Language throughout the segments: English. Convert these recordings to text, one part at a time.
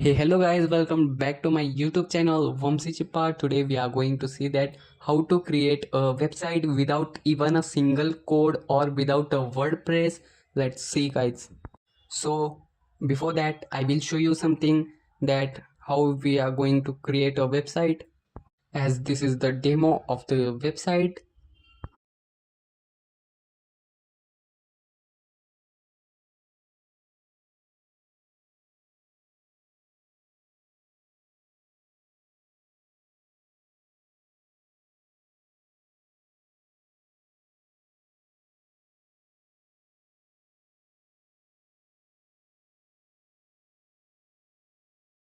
Hey, hello guys, welcome back to my YouTube channel Vamsi Chippa. Today we are going to see that how to create a website without even a single code or without a WordPress. Let's see guys. So before that I will show you something that how we are going to create a website, as this is the demo of the website.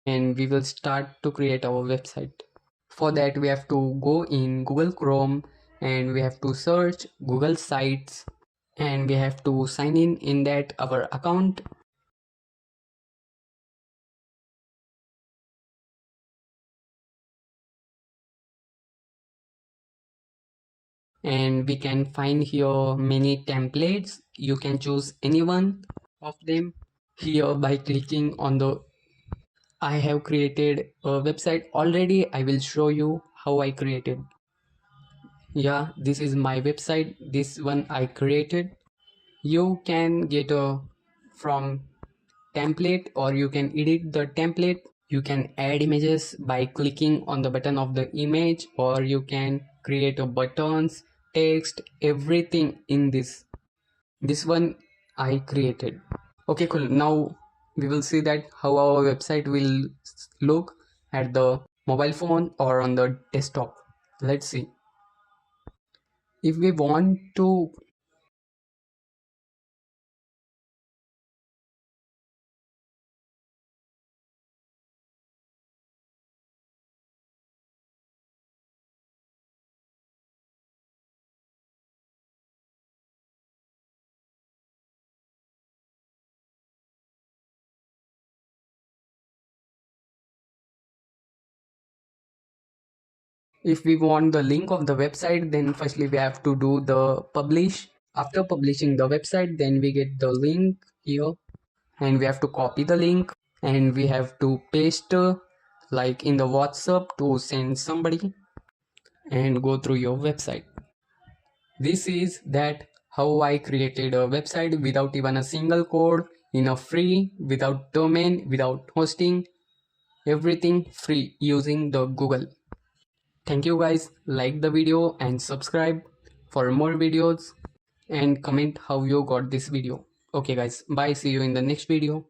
And we will start to create our website. For that we have to go in Google Chrome and we have to search Google Sites and we have to sign in that our account. And we can find here many templates. You can choose any one of them here by clicking on the I have created a website already. I will show you how I created. Yeah, this is my website. This one I created. You can get a from template or you can edit the template. You can add images by clicking on the button of the image, or you can create a buttons, text, everything in this one I created. Okay, cool. Now we will see that how our website will look at the mobile phone or on the desktop. Let's see. If we want to, if we want the link of the website, then firstly we have to do the publish. After publishing the website, then we get the link here and we have to copy the link and we have to paste like in the WhatsApp to send somebody and go through your website. This is that how I created a website without even a single code, in a free, without domain, without hosting, everything free using the Google. Thank you guys, like the video and subscribe for more videos and comment how you got this video. Okay guys, bye, see you in the next video.